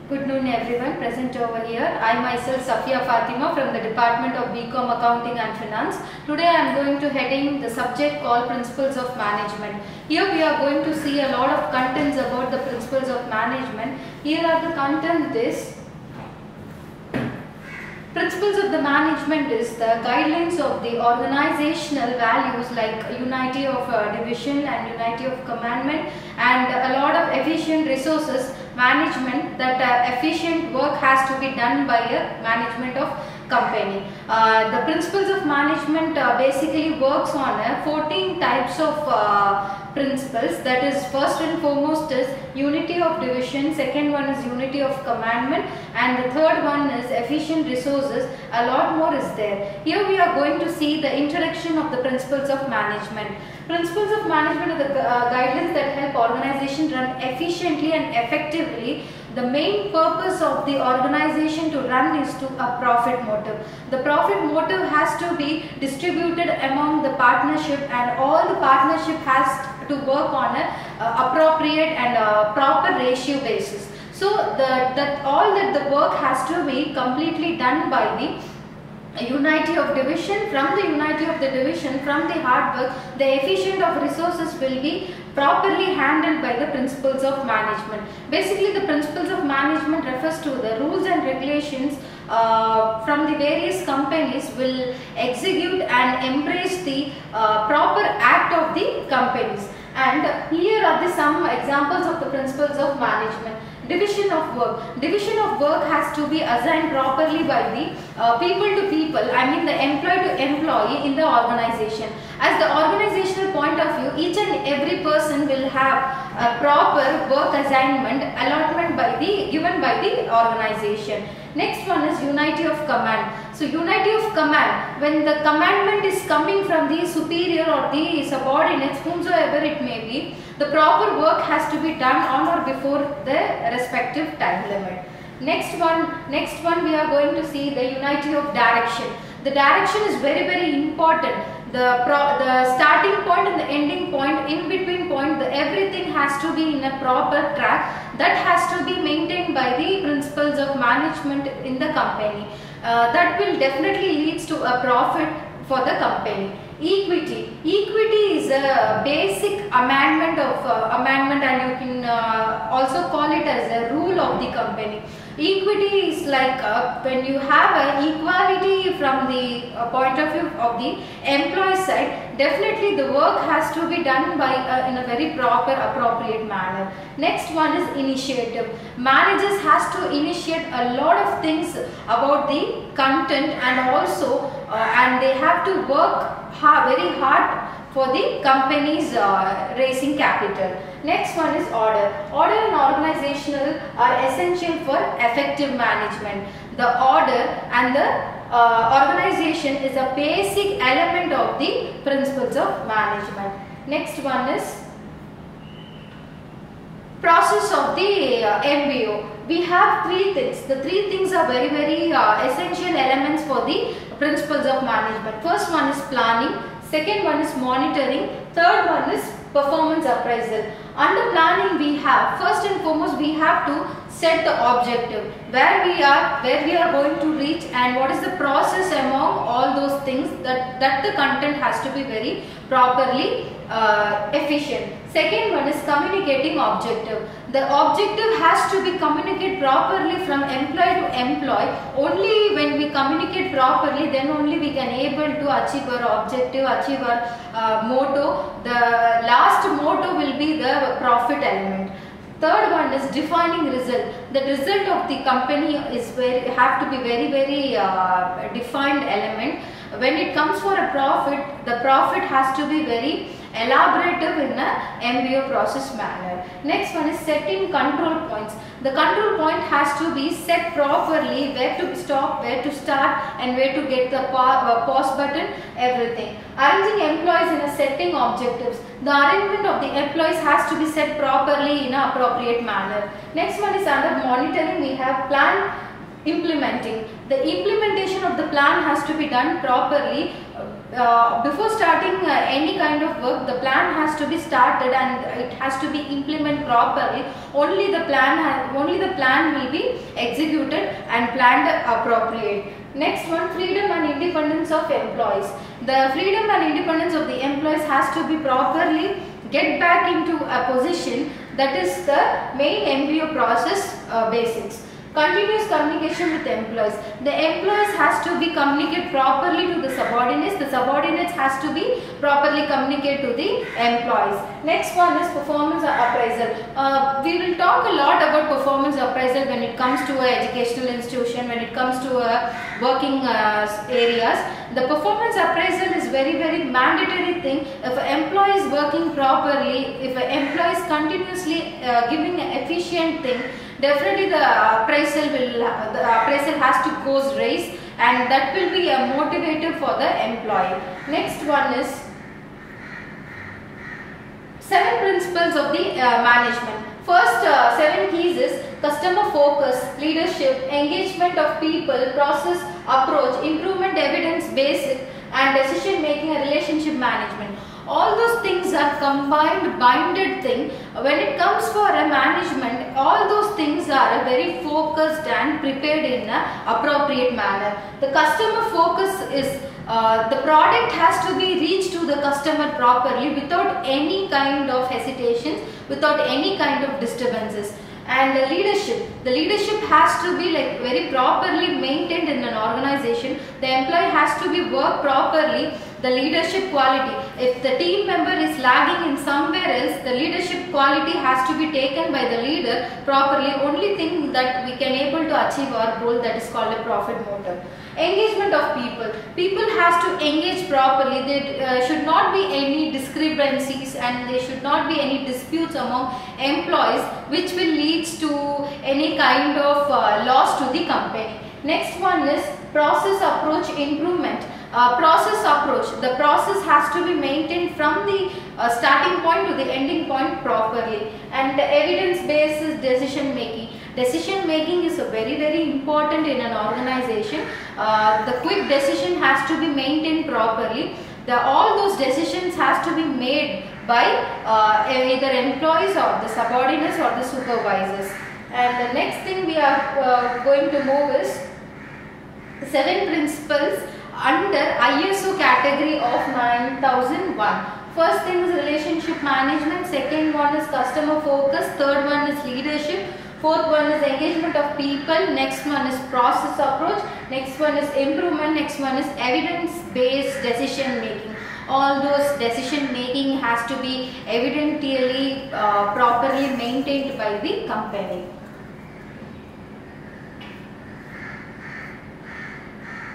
Good noon everyone, present over here. I myself Safia Fatima from the Department of BCom Accounting and Finance. Today I am going to heading the subject called Principles of Management. Here we are going to see a lot of contents about the Principles of Management. Here are the content is Principles of the management is the guidelines of the organizational values like unity of division and unity of commandment and a lot of efficient resources management that efficient work has to be done by a management of company. The principles of management basically works on 14 types of principles, that is first and foremost is unity of division, second one is unity of commandment, and the third one is efficient resources. A lot more is there. Here we are going to see the introduction of the principles of management. Principles of management are the guidelines that help organization run efficiently and effectively. The main purpose of the organization to run is to a profit motive. The profit motive has to be distributed among the partnership, and all the partnership has to work on a appropriate and proper ratio basis. So all the work has to be completely done by the unity of division. From the unity of the division, from the hard work, the efficient of resources will be properly handled by the principles of management. Basically, the principles of management refers to the rules and regulations from the various companies will execute and embrace the proper act of the companies. And here are the some examples of the principles of management. Division of work. Division of work has to be assigned properly by the people to people, I mean the employee to employee in the organization. As the organizational point of view, each and every person will have a proper work assignment allotment given by the organization. Next one is unity of command. So unity of command, when the commandment is coming from the superior or the subordinates, whomsoever it may be, the proper work has to be done on or before the respective time limit. Next one we are going to see the unity of direction. The direction is very important. The starting point and the ending point, in between point, everything has to be in a proper track. That has to be maintained by the principles of management in the company. That will definitely leads to a profit for the company. Equity. Equity is a basic amendment and you can also call it as a rule of the company. Equity is like when you have an equality from the point of view of the employee side, definitely the work has to be done by in a very proper appropriate manner. Next one is initiative. Managers has to initiate a lot of things about the content and also and they have to work very hard for the company's raising capital. Next one is order. Order and organizational are essential for effective management. The order and the organization is a basic element of the principles of management. Next one is process of the MBO. We have three things. The three things are very essential elements for the principles of management. First one is planning, second one is monitoring, third one is performance appraisal. Under planning we have, first and foremost we have to set the objective, where we are going to reach and what is the process among all those things, that the content has to be very properly efficient. Second one is communicating objective. The objective has to be communicated properly from employee to employee. Only when we communicate properly, then only we can able to achieve our objective, achieve our motto. The last motto will be the profit element. Third one is defining result. The result of the company is have to be very defined element. When it comes for a profit, the profit has to be very elaborative in a MBO process manner. Next one is setting control points. The control point has to be set properly, where to stop, where to start and where to get the pause button, everything. Arranging employees in a setting objectives. The arrangement of the employees has to be set properly in an appropriate manner. Next one is under monitoring. We have plan implementing. The implementation of the plan has to be done properly Before starting any kind of work, the plan has to be started and it has to be implemented properly. Only the plan will be executed and planned appropriate. Next one, freedom and independence of employees. The freedom and independence of the employees has to be properly get back into a position. That is the main MBO process basics. Continuous communication with employees. The employees has to be communicate properly to the subordinates. The subordinates has to be properly communicate to the employees. Next one is performance appraisal. We will talk a lot about performance appraisal when it comes to an educational institution, when it comes to working areas. The performance appraisal is very mandatory thing. If an employee is working properly, if an employee is continuously giving an efficient thing, definitely the appraisal has to goes raise, and that will be a motivator for the employee. Next one is 7 principles of the management. First 7 keys is customer focus, leadership, engagement of people, process, approach, improvement, evidence based, and decision making and relationship management. All those things are combined, binded thing. When it comes for a management, all those things are very focused and prepared in an appropriate manner. The customer focus is the product has to be reached to the customer properly without any kind of hesitations, without any kind of disturbances. And the leadership has to be like very properly maintained in an organization. The employee has to be work properly. The leadership quality, if the team member is lagging in somewhere else, the leadership quality has to be taken by the leader properly. Only thing that we can able to achieve our goal, that is called a profit motive. Engagement of people. People has to engage properly. There should not be any discrepancies and there should not be any disputes among employees which will lead to any kind of loss to the company. Next one is process approach improvement. Process approach. The process has to be maintained from the starting point to the ending point properly. And evidence based decision making. Decision making is very important in an organization. The quick decision has to be maintained properly. All those decisions has to be made by either employees or the subordinates or the supervisors. And the next thing we are going to move is 7 principles under ISO category of 9001. First thing is relationship management, second one is customer focus, third one is leadership, fourth one is engagement of people, next one is process approach, next one is improvement, next one is evidence based decision making. All those decision making has to be evidently properly maintained by the company.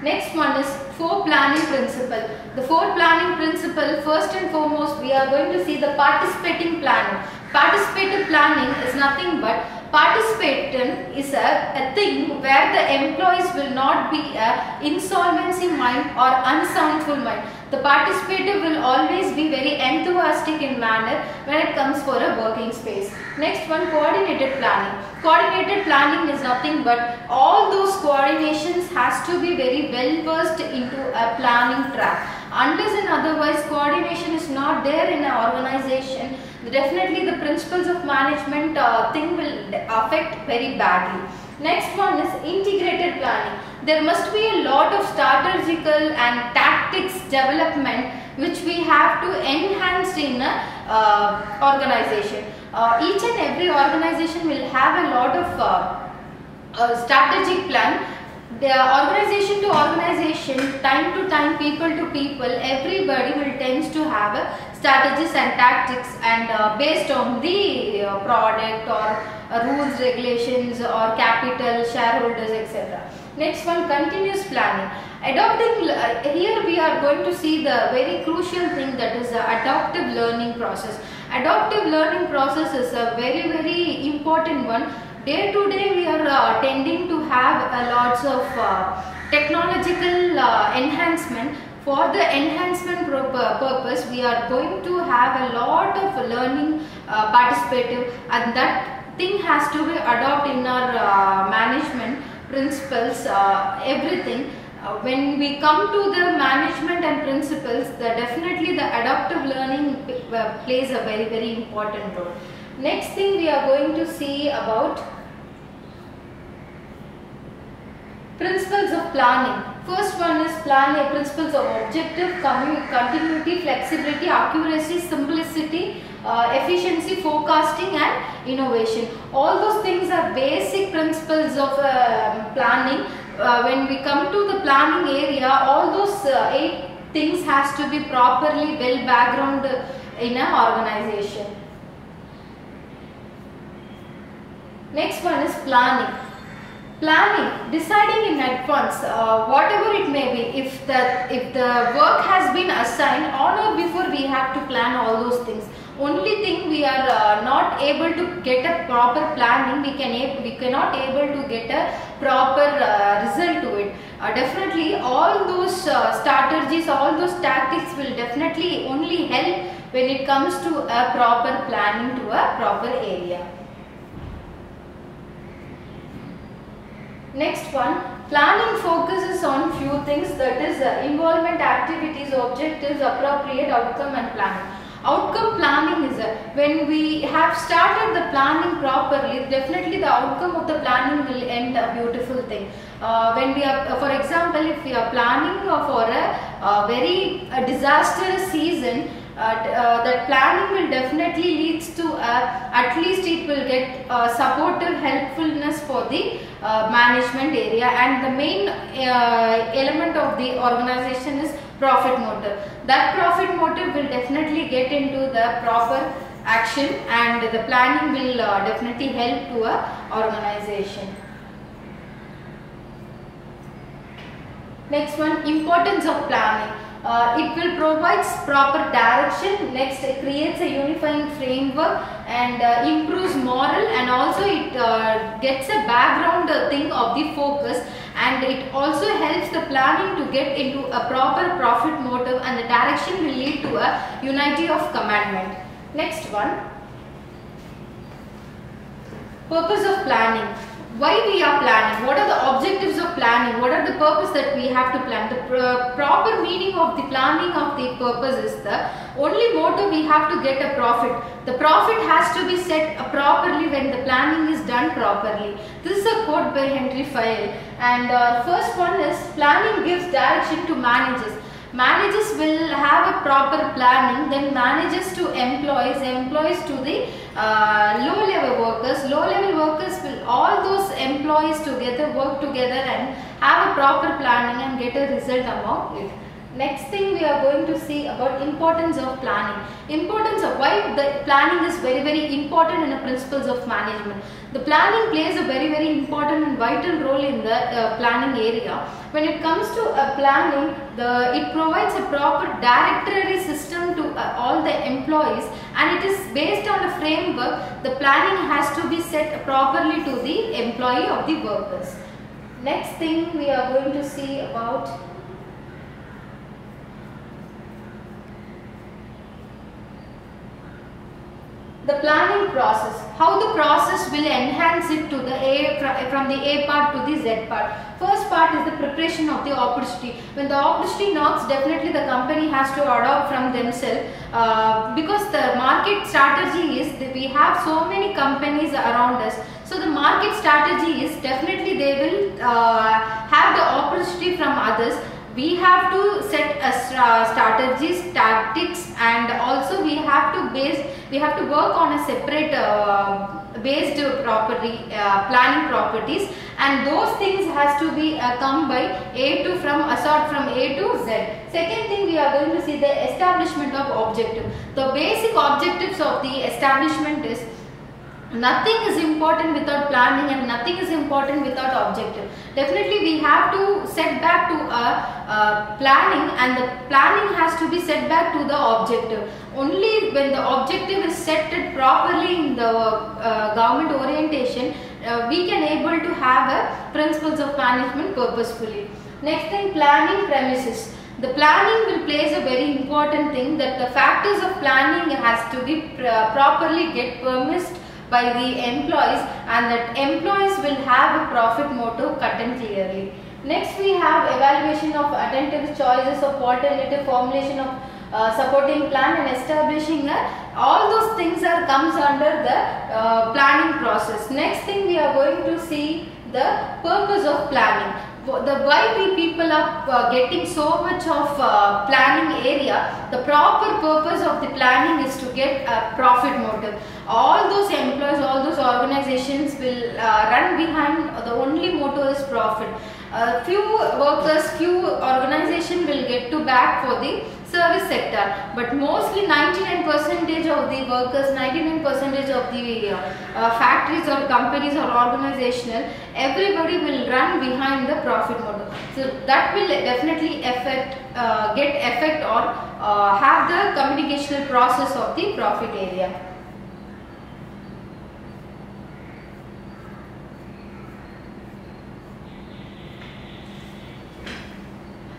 Next one is 4 planning principle. The 4 planning principle, first and foremost, we are going to see the participating planning. Participative planning is nothing but participation is a thing where the employees will not be a insolvency mind or unsoundful mind. The participative will always be very enthusiastic in manner when it comes for a working space. Next one, coordinated planning. Coordinated planning is nothing but all those coordinations has to be very well versed into a planning track. Unless and otherwise coordination is not there in an organization, definitely the principles of management thing will affect very badly. Next one is integrated planning. There must be a lot of strategical and tactics development which we have to enhance in a organization. Each and every organization will have a lot of strategic plan. The organization to organization, time to time, people to people, everybody will tend to have strategies and tactics and based on the product or rules, regulations or capital, shareholders, etc. Next one, continuous planning. Adopting, here we are going to see the very crucial thing, that is the adaptive learning process. Adaptive learning process is a very important one. Day to day we are tending to have lots of technological enhancement. For the enhancement purpose, we are going to have a lot of learning participative, and that thing has to be adopted in our management principles, everything. When we come to the management and principles, definitely the adaptive learning plays a very, very important role. Next thing we are going to see about principles of planning. First one is planning principles of objective, continuity, flexibility, accuracy, simplicity, efficiency, forecasting and innovation. All those things are basic principles of planning. When we come to the planning area, all those 8 things has to be properly well background in an organization. Next one is planning. Planning, deciding in advance, whatever it may be. If the work has been assigned, on or before we have to plan all those things. Only thing we are not able to get a proper planning, we cannot able to get a proper result to it. Definitely all those strategies, all those tactics will definitely only help when it comes to a proper planning to a proper area. Next one, planning focuses on few things, that is involvement, activities, objectives, appropriate outcome and planning. Outcome planning is when we have started the planning properly, definitely the outcome of the planning will end a beautiful thing. When we are, for example, if we are planning for a very disastrous season, that planning will definitely leads to at least it will get supportive helpfulness for the management area, and the main element of the organization is profit motive. That profit motive will definitely get into the proper action, and the planning will definitely help to a organization. Next one, importance of planning. It will provide proper direction. Next, it creates a unifying framework and improves moral, and also it gets a background thing of the focus, and it also helps the planning to get into a proper profit motive, and the direction will lead to a unity of commandment. Next one, purpose of planning. Why we are planning? What are the objectives of planning? What are the purpose that we have to plan? The proper meaning of the planning of the purpose is the only motive we have to get a profit. The profit has to be set properly when the planning is done properly. This is a quote by Henry Fayol, and first one is planning gives direction to managers. Managers will have a proper planning, then managers to employees, employees to the low level workers. Low level workers will, all those employees together work together and have a proper planning and get a result among it. Next thing we are going to see about importance of planning. Importance of why the planning is very, very important in the principles of management. The planning plays a very, very important and vital role in the planning area. When it comes to planning, it provides a proper directory system to all the employees, and it is based on a framework. The planning has to be set properly to the employee of the workers. Next thing we are going to see about the planning process, how the process will enhance it to the from the A part to the Z part. First part is the preparation of the opportunity. When the opportunity knocks, definitely the company has to adopt from themselves, because the market strategy is that we have so many companies around us. So the market strategy is definitely they will have the opportunity from others. We have to set a strategies, tactics, and also we have to work on a separate based property planning properties, and those things has to be come by A to from assort from A to Z. Second thing we are going to see the establishment of objective. The basic objectives of the establishment is nothing is important without planning, and nothing is important without objective. Definitely we have to set back to a planning, and the planning has to be set back to the objective. Only when the objective is set properly in the government orientation, we can able to have a principles of management purposefully. Next thing, planning premises. The planning will plays a very important thing, that the factors of planning has to be properly get permitted by the employees, and that employees will have a profit motive cut and clearly. Next we have evaluation of attentive choices of alternative formulation of supporting plan and establishing all those things are comes under the planning process. Next thing we are going to see the purpose of planning. Why we people are getting so much of planning area. The proper purpose of the planning is to get a profit motive. All those employees, all those organizations will run behind the only motto is profit. Few workers, few organization will get to back for the service sector, but mostly 99% of the workers, 99% of the factories or companies or organizational, everybody will run behind the profit model. So that will definitely get effect or have the communicational process of the profit area.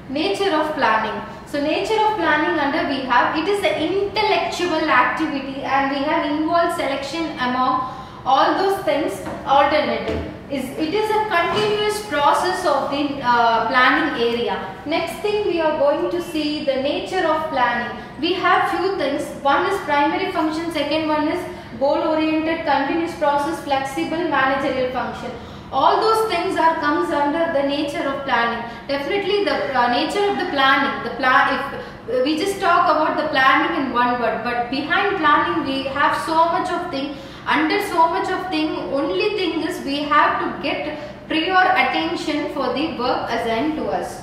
Nature of planning. So nature of planning under we have, it is an intellectual activity and we have involved selection among all those things alternative. It is a continuous process of the planning area. Next thing we are going to see the nature of planning. We have few things. One is primary function, second one is goal oriented, continuous process, flexible, managerial function. All those things comes under the nature of planning. Definitely the nature of the planning. If we just talk about the planning in one word, but behind planning we have so much of thing. Under so much of thing, only thing is we have to get prior attention for the work assigned to us.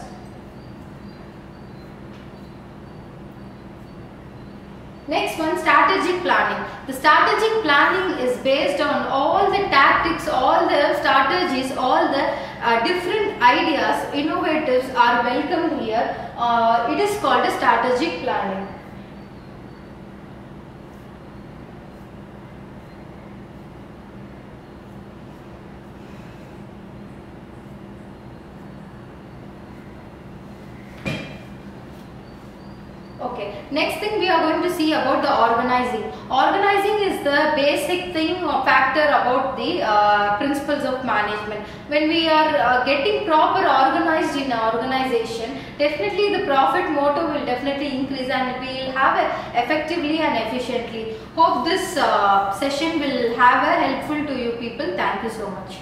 Next one, strategic planning. The strategic planning is based on all the tactics, all the strategies, all the different ideas, innovatives are welcomed here. It is called a strategic planning. Okay, next thing we are going to see about the organizing. Organizing is the basic thing or factor about the principles of management. When we are getting proper organized in an organization, definitely the profit motive will definitely increase and we will have it effectively and efficiently. Hope this session will have a helpful to you people. Thank you so much.